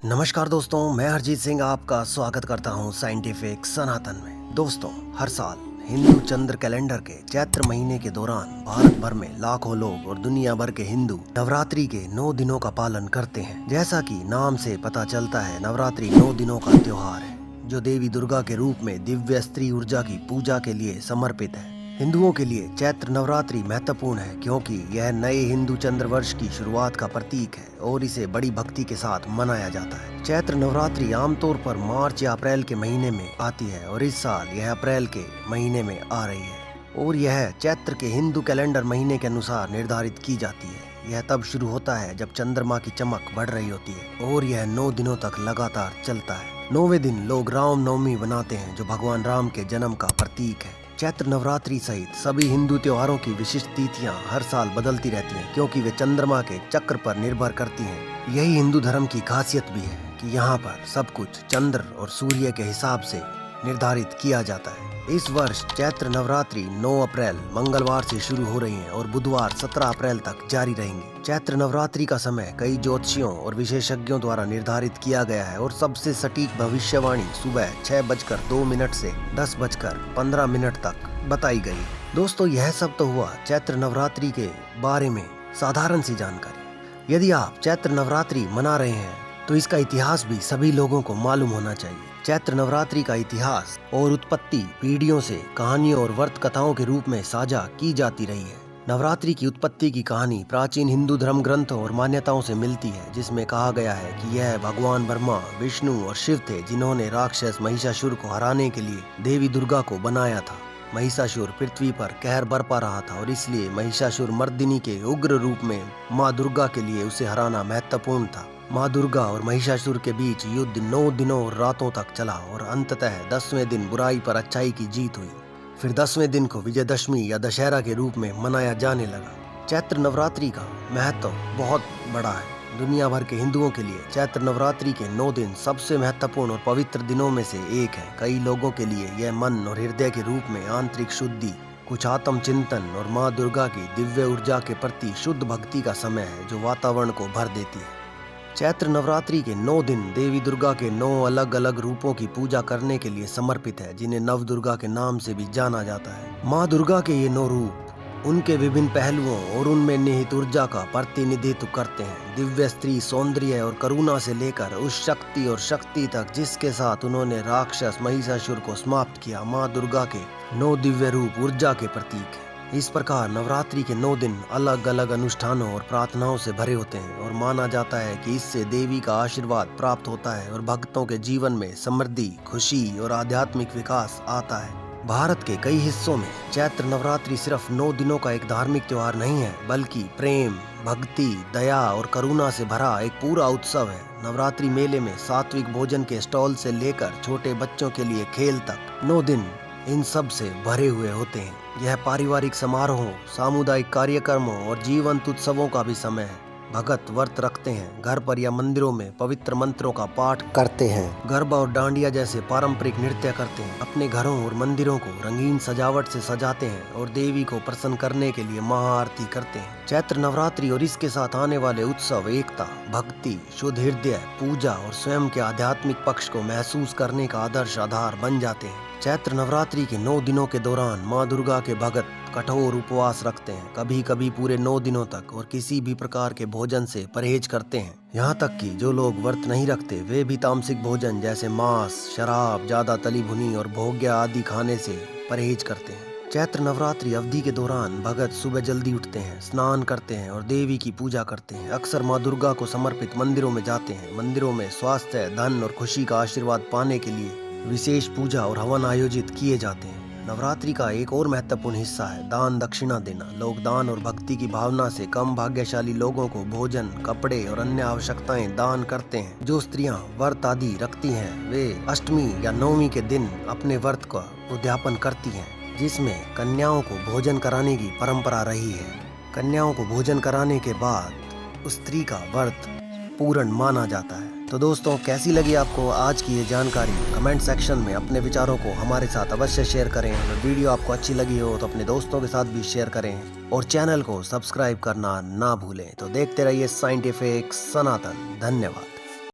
नमस्कार दोस्तों, मैं हरजीत सिंह आपका स्वागत करता हूं साइंटिफिक सनातन में। दोस्तों, हर साल हिंदू चंद्र कैलेंडर के चैत्र महीने के दौरान भारत भर में लाखों लोग और दुनिया भर के हिंदू नवरात्रि के 9 दिनों का पालन करते हैं। जैसा कि नाम से पता चलता है, नवरात्रि 9 दिनों का त्योहार है जो देवी दुर्गा के रूप में दिव्य स्त्री ऊर्जा की पूजा के लिए समर्पित है। हिंदुओं के लिए चैत्र नवरात्रि महत्वपूर्ण है क्योंकि यह नए हिंदू चंद्र वर्ष की शुरुआत का प्रतीक है और इसे बड़ी भक्ति के साथ मनाया जाता है। चैत्र नवरात्रि आमतौर पर मार्च या अप्रैल के महीने में आती है और इस साल यह अप्रैल के महीने में आ रही है और यह चैत्र के हिंदू कैलेंडर महीने के अनुसार निर्धारित की जाती है। यह तब शुरू होता है जब चंद्रमा की चमक बढ़ रही होती है और यह 9 दिनों तक लगातार चलता है। 9वें दिन लोग राम नवमी बनाते हैं जो भगवान राम के जन्म का प्रतीक है। चैत्र नवरात्रि सहित सभी हिंदू त्योहारों की विशिष्ट तिथियां हर साल बदलती रहती हैं क्योंकि वे चंद्रमा के चक्र पर निर्भर करती हैं। यही हिंदू धर्म की खासियत भी है कि यहाँ पर सब कुछ चंद्र और सूर्य के हिसाब से निर्धारित किया जाता है। इस वर्ष चैत्र नवरात्रि 9 अप्रैल मंगलवार से शुरू हो रही है और बुधवार 17 अप्रैल तक जारी रहेंगी। चैत्र नवरात्रि का समय कई ज्योतिषियों और विशेषज्ञों द्वारा निर्धारित किया गया है और सबसे सटीक भविष्यवाणी सुबह 6:02 से 10:15 तक बताई गई। दोस्तों, यह सब तो हुआ चैत्र नवरात्रि के बारे में साधारण सी जानकारी। यदि आप चैत्र नवरात्रि मना रहे हैं तो इसका इतिहास भी सभी लोगों को मालूम होना चाहिए। चैत्र नवरात्रि का इतिहास और उत्पत्ति पीढ़ियों से कहानियों और व्रत कथाओं के रूप में साझा की जाती रही है। नवरात्रि की उत्पत्ति की कहानी प्राचीन हिंदू धर्म ग्रंथों और मान्यताओं से मिलती है, जिसमें कहा गया है कि यह भगवान ब्रह्मा, विष्णु और शिव थे जिन्होंने राक्षस महिषासुर को हराने के लिए देवी दुर्गा को बनाया था। महिषासुर पृथ्वी पर कहर बरपा रहा था और इसलिए महिषासुर मर्दिनी के उग्र रूप में माँ दुर्गा के लिए उसे हराना महत्वपूर्ण था। माँ दुर्गा और महिषासुर के बीच युद्ध 9 दिनों और रातों तक चला और अंततः 10वें दिन बुराई पर अच्छाई की जीत हुई। फिर 10वें दिन को विजयदशमी या दशहरा के रूप में मनाया जाने लगा। चैत्र नवरात्रि का महत्व बहुत बड़ा है। दुनिया भर के हिंदुओं के लिए चैत्र नवरात्रि के 9 दिन सबसे महत्वपूर्ण और पवित्र दिनों में से एक है। कई लोगों के लिए यह मन और हृदय के रूप में आंतरिक शुद्धि, कुछ आत्म चिंतन और माँ दुर्गा की दिव्य ऊर्जा के प्रति शुद्ध भक्ति का समय है जो वातावरण को भर देती है। चैत्र नवरात्रि के 9 दिन देवी दुर्गा के 9 अलग अलग रूपों की पूजा करने के लिए समर्पित है, जिन्हें नव दुर्गा के नाम से भी जाना जाता है। माँ दुर्गा के ये 9 रूप उनके विभिन्न पहलुओं और उनमें निहित ऊर्जा का प्रतिनिधित्व करते हैं। दिव्य स्त्री सौंदर्य और करुणा से लेकर उस शक्ति और शक्ति तक जिसके साथ उन्होंने राक्षस महिषासुर को समाप्त किया, माँ दुर्गा के 9 दिव्य रूप ऊर्जा के प्रतीक है। इस प्रकार नवरात्रि के 9 दिन अलग अलग अनुष्ठानों और प्रार्थनाओं से भरे होते हैं और माना जाता है कि इससे देवी का आशीर्वाद प्राप्त होता है और भक्तों के जीवन में समृद्धि, खुशी और आध्यात्मिक विकास आता है। भारत के कई हिस्सों में चैत्र नवरात्रि सिर्फ 9 दिनों का एक धार्मिक त्योहार नहीं है, बल्कि प्रेम, भक्ति, दया और करुणा से भरा एक पूरा उत्सव है। नवरात्रि मेले में सात्विक भोजन के स्टॉल से लेकर छोटे बच्चों के लिए खेल तक 9 दिन इन सब से भरे हुए होते हैं। यह पारिवारिक समारोहों, सामुदायिक कार्यक्रमों और जीवंत उत्सवों का भी समय है। भगत व्रत रखते हैं, घर पर या मंदिरों में पवित्र मंत्रों का पाठ करते हैं, गरबा और डांडिया जैसे पारंपरिक नृत्य करते हैं, अपने घरों और मंदिरों को रंगीन सजावट से सजाते हैं और देवी को प्रसन्न करने के लिए महाआरती करते हैं। चैत्र नवरात्रि और इसके साथ आने वाले उत्सव एकता, भक्ति, शुद्ध हृदय, पूजा और स्वयं के आध्यात्मिक पक्ष को महसूस करने का आदर्श आधार बन जाते हैं। चैत्र नवरात्रि के 9 दिनों के दौरान माँ दुर्गा के भगत कठोर उपवास रखते हैं, कभी कभी पूरे 9 दिनों तक, और किसी भी प्रकार के भोजन से परहेज करते हैं। यहाँ तक कि जो लोग व्रत नहीं रखते वे भी तामसिक भोजन जैसे मांस, शराब, ज्यादा तली भुनी और भोग्या आदि खाने से परहेज करते हैं। चैत्र नवरात्रि अवधि के दौरान भगत सुबह जल्दी उठते हैं, स्नान करते हैं और देवी की पूजा करते हैं। अक्सर माँ दुर्गा को समर्पित मंदिरों में जाते हैं। मंदिरों में स्वास्थ्य, धन और खुशी का आशीर्वाद पाने के लिए विशेष पूजा और हवन आयोजित किए जाते हैं। नवरात्रि का एक और महत्वपूर्ण हिस्सा है दान दक्षिणा देना। लोग दान और भक्ति की भावना से कम भाग्यशाली लोगों को भोजन, कपड़े और अन्य आवश्यकताएं दान करते हैं। जो स्त्रियां व्रत आदि रखती हैं वे अष्टमी या नवमी के दिन अपने व्रत का उद्यापन करती हैं, जिसमें कन्याओं को भोजन कराने की परंपरा रही है। कन्याओं को भोजन कराने के बाद उस स्त्री का व्रत पूर्ण माना जाता है। तो दोस्तों, कैसी लगी आपको आज की ये जानकारी? कमेंट सेक्शन में अपने विचारों को हमारे साथ अवश्य शेयर करें। अगर वीडियो आपको अच्छी लगी हो तो अपने दोस्तों के साथ भी शेयर करें और चैनल को सब्सक्राइब करना ना भूलें। तो देखते रहिए साइंटिफिक सनातन। धन्यवाद।